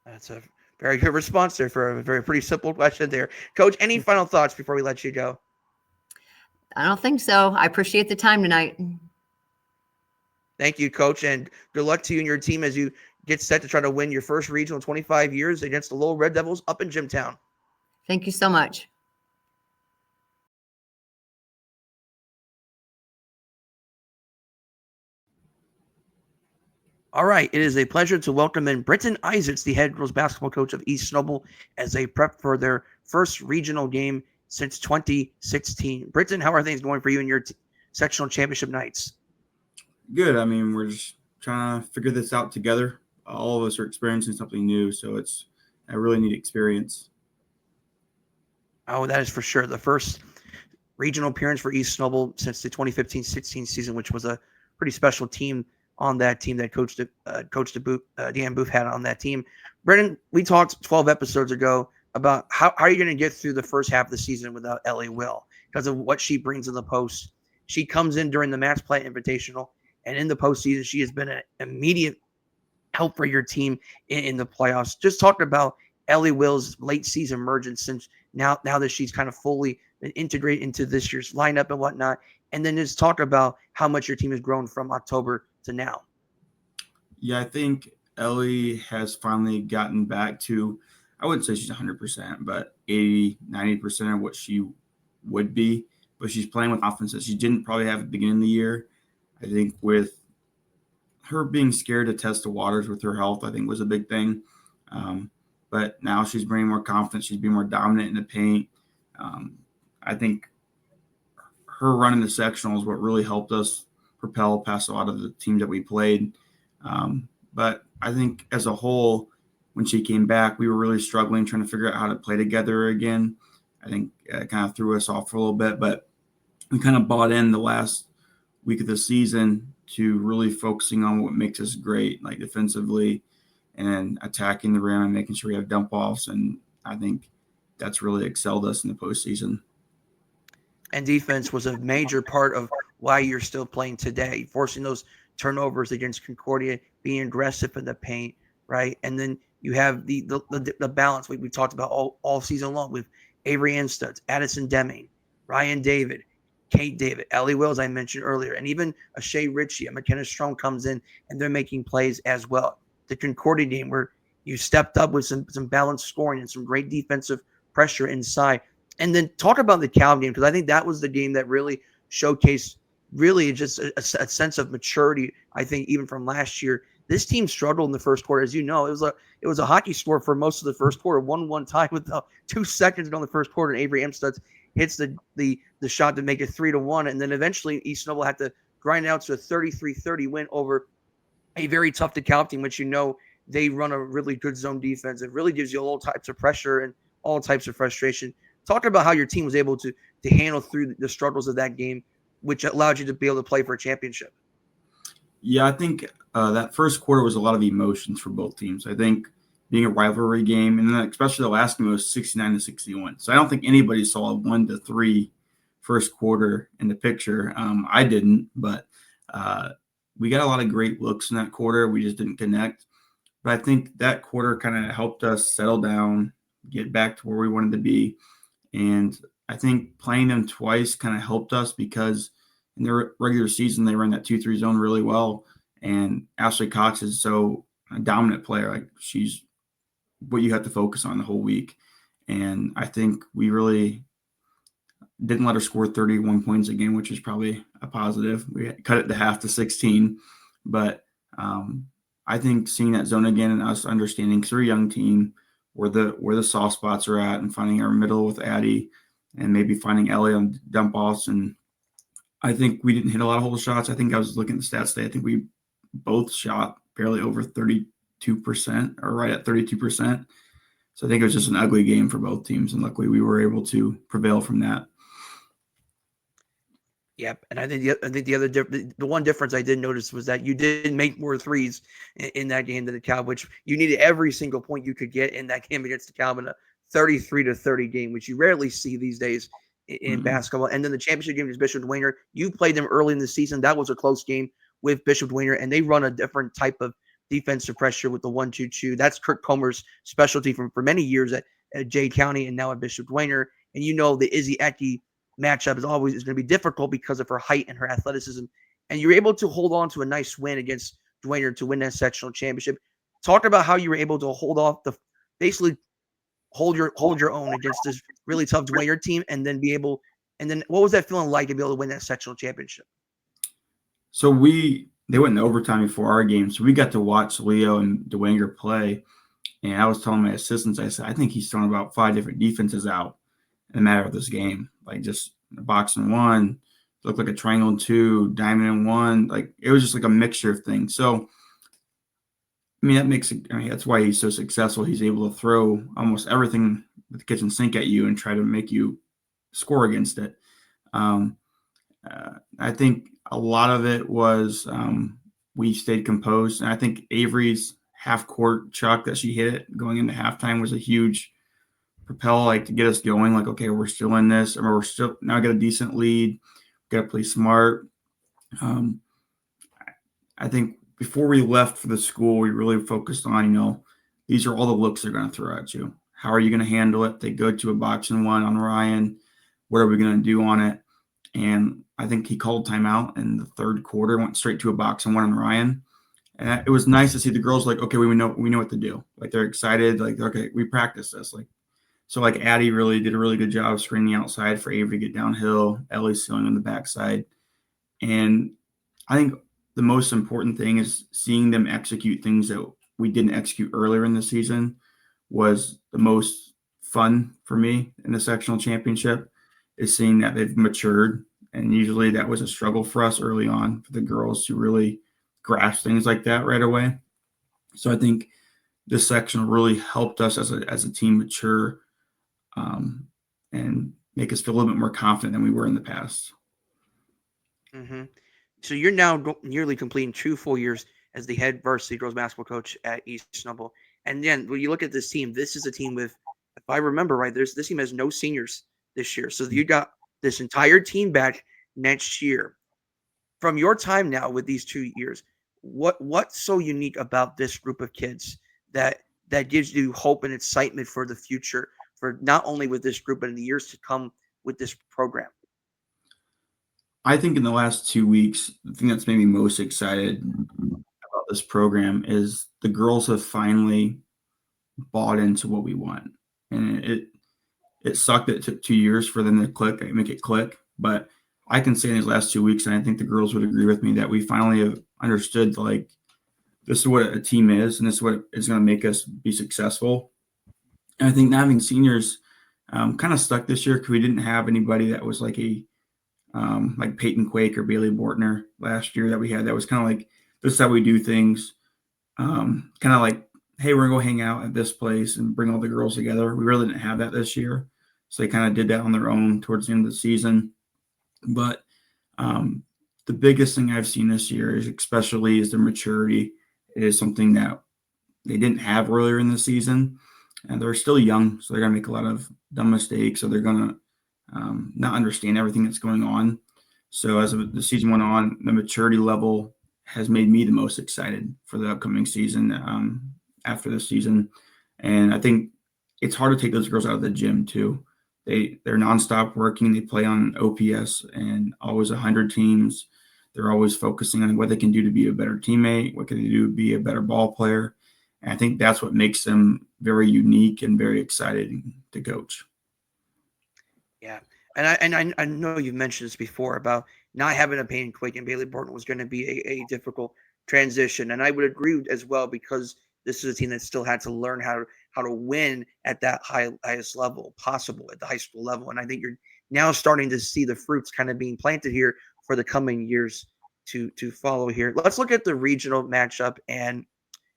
[SPEAKER 2] That's a very good response there for a pretty simple question there. Coach, any final thoughts before we let you go?
[SPEAKER 3] I don't think so. I appreciate the time tonight.
[SPEAKER 2] Thank you, Coach, and good luck to you and your team as you get set to try to win your first regional in 25 years against the Lowell Red Devils up in Jimtown.
[SPEAKER 3] Thank you so much.
[SPEAKER 2] All right, it is a pleasure to welcome in Britton Isaacs, the head girls basketball coach of East Snowball, as they prep for their first regional game since 2016. Britton, how are things going for you in your sectional championship nights?
[SPEAKER 4] Good. I mean, we're just trying to figure this out together. All of us are experiencing something new, so it's a really neat experience.
[SPEAKER 2] Oh, that is for sure. The first regional appearance for East Snowball since the 2015-16 season, which was a pretty special team on that team that Coach Deanne Booth had on that team. Brennan, we talked 12 episodes ago about how are you going to get through the first half of the season without Ellie Will because of what she brings in the post. She comes in during the Match Play Invitational, and in the postseason, she has been an immediate help for your team in the playoffs. Just talking about Ellie Will's late season emergence since now that she's kind of fully integrated into this year's lineup and whatnot. And then just talk about how much your team has grown from October to now.
[SPEAKER 4] Yeah, I think Ellie has finally gotten back to, I wouldn't say she's 100%, but 80, 90% of what she would be. But she's playing with offense that she didn't probably have at the beginning of the year. I think with her being scared to test the waters with her health, I think was a big thing. But now she's bringing more confidence. She's being more dominant in the paint. I think her running the sectionals what really helped us propel past a lot of the teams that we played. But I think as a whole, when she came back, we were really struggling trying to figure out how to play together again. I think it kind of threw us off for a little bit, but we kind of bought in the last week of the season to really focusing on what makes us great, like defensively and attacking the rim and making sure we have dump offs. And I think that's really excelled us in the postseason.
[SPEAKER 2] And defense was a major part of why you're still playing today, forcing those turnovers against Concordia, being aggressive in the paint, right? And then you have the balance we talked about all season long with Avery Anstutz, Addison Deming, Ryan David, Kate David, Ellie Wills, I mentioned earlier, and even a Shea Ritchie, a McKenna Strong comes in, and they're making plays as well. The Concordia game where you stepped up with some balanced scoring and some great defensive pressure inside. And then talk about the Cal game, because I think that was the game that really showcased really just a sense of maturity. I think even from last year, this team struggled in the first quarter. As you know, it was a hockey score for most of the first quarter, 1-1 tie with 2 seconds on the first quarter. And Avery Amstutz hits the shot to make it 3-1. And then eventually East Noble had to grind out to a 33-30 win over a very tough DeKalb team, which they run a really good zone defense. It really gives you all types of pressure and all types of frustration. Talk about how your team was able to handle through the struggles of that game, which allowed you to be able to play for a championship.
[SPEAKER 4] Yeah, I think that first quarter was a lot of emotions for both teams. I think being a rivalry game, and then especially the last game was 69-61. So I don't think anybody saw a 1-3 first quarter in the picture. I didn't, but we got a lot of great looks in that quarter. We just didn't connect. But I think that quarter kind of helped us settle down, get back to where we wanted to be. And I think playing them twice kind of helped us because in their regular season, they run that 2-3 zone really well. And Ashley Cox is so a dominant player. Like, she's what you have to focus on the whole week. And I think we really didn't let her score 31 points a game, which is probably a positive. We cut it to half to 16. But I think seeing that zone again and us understanding, because we're a young team, where the soft spots are at, and finding our middle with Addie and maybe finding Ellie on dump offs. And I think we didn't hit a lot of hole shots. I think I was looking at the stats today. I think we both shot barely over 32% or right at 32%. So I think it was just an ugly game for both teams. And luckily we were able to prevail from that.
[SPEAKER 2] Yep, and I think the one difference I did notice was that you did make more threes in that game than the Cal, which you needed every single point you could get in that game against the Cal in a 33-30 game, which you rarely see these days in basketball. And then the championship game is Bishop Dwenger. You played them early in the season. That was a close game with Bishop Dwenger, and they run a different type of defensive pressure with the 1-2-2. That's Kurt Comer's specialty for many years at Jay County and now at Bishop Dwenger. And you know the Izzy Ecke matchup is going to be difficult because of her height and her athleticism. And you're able to hold on to a nice win against Dwenger to win that sectional championship. Talk about how you were able to basically hold your own against this really tough Dwenger team, and then what was that feeling like to be able to win that sectional championship?
[SPEAKER 4] So they went in overtime before our game, so we got to watch Leo and Dwenger play. And I was telling my assistants, I said, I think he's thrown about 5 different defenses out in a matter of this game. Like, just a box and 1, looked like a triangle and 2, diamond and 1. Like, it was just like a mixture of things. So, I mean, that's why he's so successful. He's able to throw almost everything with the kitchen sink at you and try to make you score against it. I think a lot of it was we stayed composed. And I think Avery's half-court chuck that she hit going into halftime was a huge propel, like, to get us going. Like, okay, we're still in this. I mean, we're still now got a decent lead. Got to play smart. I think before we left for the school, we really focused on, these are all the looks they're going to throw at you. How are you going to handle it? They go to a box and 1 on Ryan. What are we going to do on it? And I think he called timeout in the third quarter, went straight to a box and 1 on Ryan. And it was nice to see the girls like, okay, we know what to do. Like, they're excited. Like, okay, we practiced this. So Addie really did a really good job of screening outside for Avery to get downhill. Ellie sealing on the backside. And I think the most important thing is seeing them execute things that we didn't execute earlier in the season was the most fun for me in the sectional championship, is seeing that they've matured. And usually that was a struggle for us early on, for the girls to really grasp things like that right away. So I think this section really helped us as a team mature and make us feel a little bit more confident than we were in the past.
[SPEAKER 2] Mm-hmm. So you're now nearly completing 2 full years as the head varsity girls basketball coach at East Snowball. And then when you look at this team, this is a team with, if I remember right, this team has no seniors this year. So you got this entire team back next year. From your time now with these 2 years, what's so unique about this group of kids that gives you hope and excitement for the future, for not only with this group but in the years to come with this program?
[SPEAKER 4] I think in the last 2 weeks, the thing that's made me most excited about this program is the girls have finally bought into what we want. And it sucked that it took 2 years for them to make it click. But I can say in these last 2 weeks, and I think the girls would agree with me, that we finally have understood, like, this is what a team is, and this is what is going to make us be successful. And I think not having seniors kind of stuck this year because we didn't have anybody that was like like Peyton Quake or Bailey Bortner last year that we had. That was kind of like, this is how we do things. Kind of like, hey, we're going to go hang out at this place and bring all the girls together. We really didn't have that this year. So they kind of did that on their own towards the end of the season. But the biggest thing I've seen this year is their maturity. It is something that they didn't have earlier in the season. And they're still young, so they're going to make a lot of dumb mistakes. So they're going to not understand everything that's going on. So as the season went on, the maturity level has made me the most excited for the upcoming season after this season. And I think it's hard to take those girls out of the gym too. They're nonstop working. They play on OPS and always 100 teams. They're always focusing on what they can do to be a better teammate, what can they do to be a better ball player. And I think that's what makes them very unique and very exciting to coach.
[SPEAKER 2] Yeah. And I know you've mentioned this before about not having a Payne Quake and Bailey Borton was going to be a difficult transition. And I would agree as well, because this is a team that still had to learn how to win at that highest level possible at the high school level. And I think you're now starting to see the fruits kind of being planted here for the coming years to follow here. Let's look at the regional matchup. And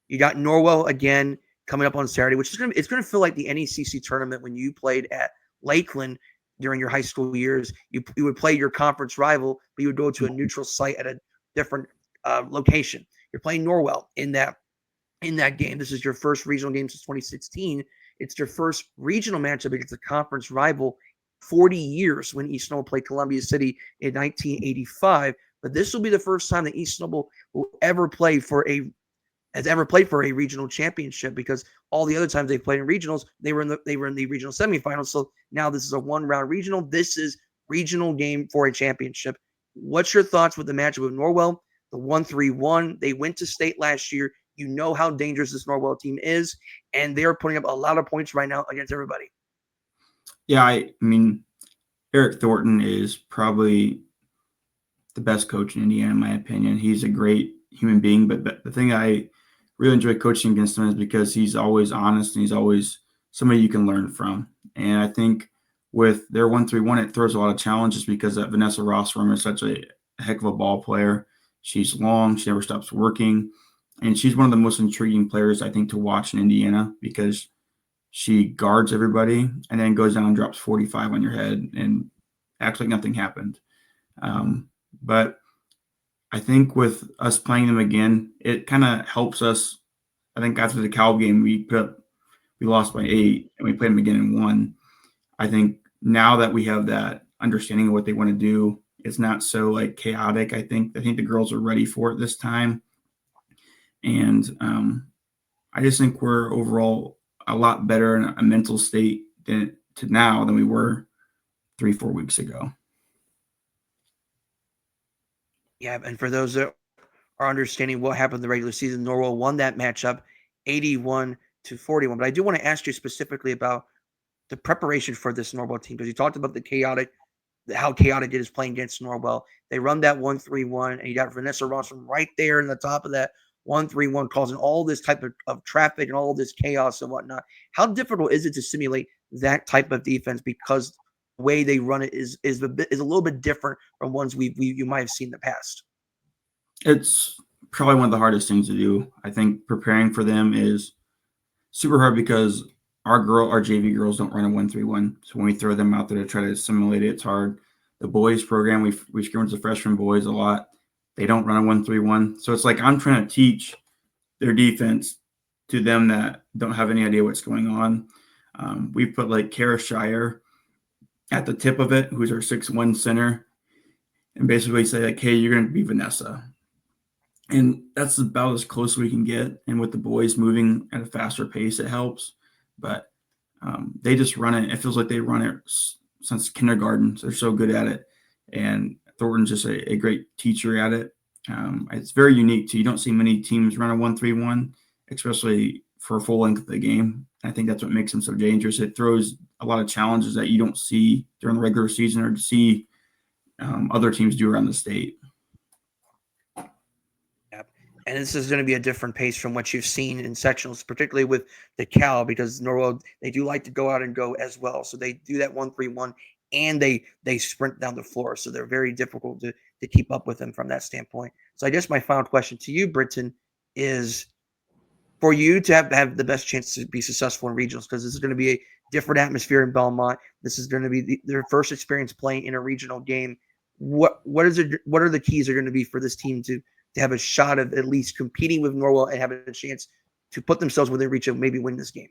[SPEAKER 2] you got Norwell again coming up on Saturday, which is it's gonna feel like the NECC tournament when you played at Lakeland during your high school years. You would play your conference rival, but you would go to a neutral site at a different location. You're playing Norwell in that game. This is your first regional game since 2016. It's your first regional matchup against a conference rival 40 years when East Snowball played Columbia City in 1985. But this will be the first time that East Snowball will ever play for a regional championship, because all the other times they played in regionals, they were in the regional semifinals. So now this is a one-round regional. This is regional game for a championship. What's your thoughts with the matchup with Norwell? The 1-3-1. They went to state last year. You know how dangerous this Norwell team is, and they're putting up a lot of points right now against everybody.
[SPEAKER 4] Yeah, I mean, Eric Thornton is probably the best coach in Indiana, in my opinion. He's a great human being, but the thing I really enjoy coaching against him is because he's always honest and he's always somebody you can learn from. And I think with their 1-3-1, it throws a lot of challenges because Vanessa Rossworm is such a heck of a ball player. She's long, she never stops working, and she's one of the most intriguing players, I think, to watch in Indiana, because she guards everybody and then goes down and drops 45 on your head and acts like nothing happened. But I think with us playing them again, it kind of helps us. I think after the Cal game, we lost by 8 and we played them again and won. I think now that we have that understanding of what they want to do, it's not so like chaotic. I think the girls are ready for it this time. And I just think we're overall a lot better in a mental state than we were 3-4 weeks ago.
[SPEAKER 2] Yeah, and for those that are understanding what happened in the regular season, Norwell won that matchup 81-41. But I do want to ask you specifically about the preparation for this Norwell team, because you talked about how chaotic it is playing against Norwell. They run that 1-3-1, and you got Vanessa Rossum right there in the top of that 1-3-1, causing all this type of traffic and all this chaos and whatnot. How difficult is it to simulate that type of defense, because the way they run it is a little bit different from ones you might have seen in the past?
[SPEAKER 4] It's probably one of the hardest things to do. I think preparing for them is super hard because our JV girls don't run a 1-3-1. So when we throw them out there to try to simulate it, it's hard. The boys program, we scrimmage the freshman boys a lot. They don't run a 1-3-1. So it's like I'm trying to teach their defense to them that don't have any idea what's going on. We put like Shearer at the tip of it, who's our 6'1" center, and basically say like, hey, you're going to be Vanessa. And that's about as close as we can get. And with the boys moving at a faster pace, it helps. But they just run it. It feels like they run it since kindergarten. So they're so good at it. And Thornton's just a great teacher at it. It's very unique too. You don't see many teams run a 1-3-1, especially for a full length of the game. I think that's what makes them so dangerous. It throws a lot of challenges that you don't see during the regular season or to see other teams do around the state.
[SPEAKER 2] And this is going to be a different pace from what you've seen in sectionals, particularly with the Cal, because Norwell, they do like to go out and go as well. So they do that 1-3-1 and they sprint down the floor. So they're very difficult to keep up with them from that standpoint. So I guess my final question to you, Britton, is for you to have the best chance to be successful in regionals, because this is going to be a different atmosphere in Belmont. This is going to be their first experience playing in a regional game. What are the keys are going to be for this team to have a shot of at least competing with Norwell and having a chance to put themselves within reach of maybe win this game?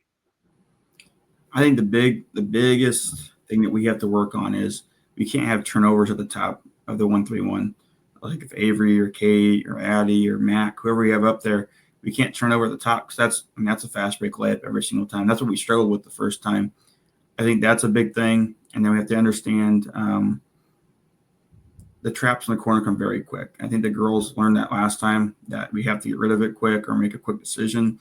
[SPEAKER 4] I think the biggest thing that we have to work on is we can't have turnovers at the top of the 1-3-1. Like if Avery or Kate or Addie or Mac, whoever we have up there, we can't turn over at the top because that's a fast break layup every single time. That's what we struggled with the first time. I think that's a big thing. And then we have to understand the traps in the corner come very quick. I think the girls learned that last time, that we have to get rid of it quick or make a quick decision.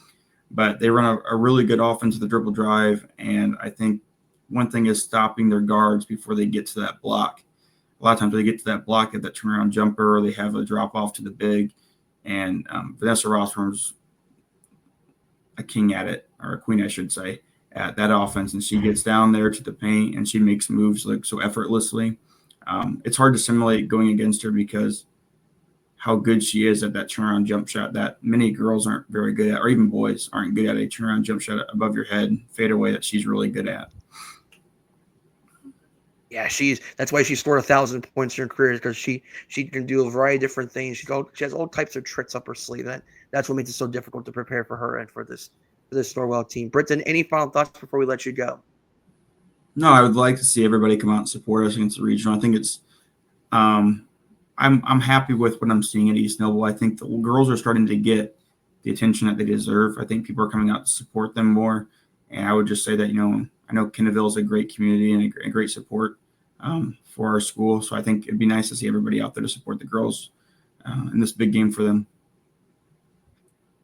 [SPEAKER 4] But they run a really good offense with the dribble drive, and I think one thing is stopping their guards before they get to that block. A lot of times they get to that block, get that turnaround jumper, or they have a drop off to the big. And Vanessa Rossworm's a king at it, or a queen, I should say, at that offense. And she gets down there to the paint and she makes moves like so effortlessly. It's hard to simulate going against her because how good she is at that turnaround jump shot that many girls aren't very good at, or even boys aren't good at a turnaround jump shot above your head, fade away, that she's really good at.
[SPEAKER 2] Yeah, that's why she scored 1,000 points in her career, because she can do a variety of different things. She has all types of tricks up her sleeve. That's what makes it so difficult to prepare for her and for this Norwell team. Britton, any final thoughts before we let you go?
[SPEAKER 4] No, I would like to see everybody come out and support us against the regional. I think it's I'm happy with what I'm seeing at East Noble. I think the girls are starting to get the attention that they deserve. I think people are coming out to support them more. And I would just say that, I know Kenneville is a great community and a great support for our school. So I think it'd be nice to see everybody out there to support the girls in this big game for them.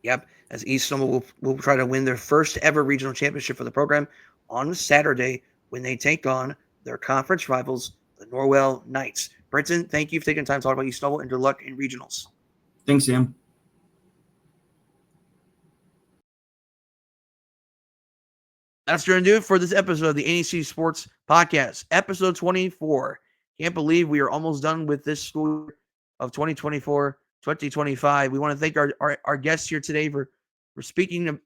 [SPEAKER 2] Yep, as East Noble will try to win their first ever regional championship for the program on Saturday when they take on their conference rivals, the Norwell Knights. Britton, thank you for taking the time to talk about East Noble, and good luck in regionals.
[SPEAKER 4] Thanks, Sam.
[SPEAKER 2] That's going to do it for this episode of the ANEC Sports Podcast, episode 24. Can't believe we are almost done with this school year of 2024-2025. We want to thank our guests here today for speaking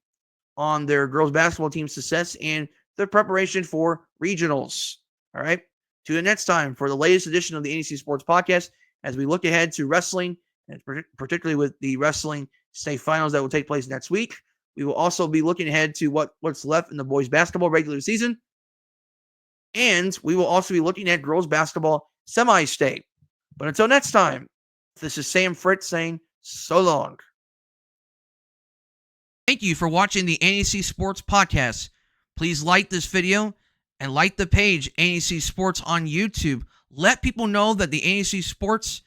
[SPEAKER 2] on their girls basketball team's success and their preparation for regionals. All right. Tune in next time for the latest edition of the ANEC Sports Podcast as we look ahead to wrestling, and particularly with the wrestling state finals that will take place next week. We will also be looking ahead to what's left in the boys basketball regular season. And we will also be looking at girls basketball semi-state. But until next time, this is Sam Fritz saying so long.
[SPEAKER 1] Thank you for watching the ANEC Sports Podcast. Please like this video and like the page ANEC Sports on YouTube. Let people know that the ANEC Sports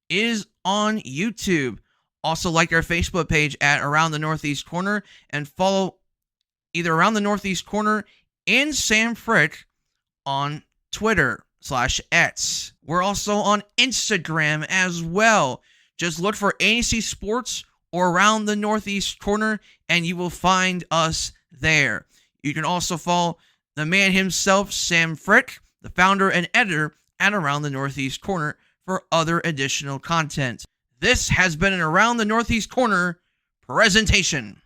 [SPEAKER 1] is on YouTube. Also like our Facebook page at Around the Northeast Corner, and follow either Around the Northeast Corner and Sam Frick on Twitter/X. We're also on Instagram as well. Just look for ANEC Sports or Around the Northeast Corner and you will find us there. You can also follow the man himself, Sam Frick, the founder and editor at Around the Northeast Corner, for other additional content. This has been an Around the Northeast Corner presentation.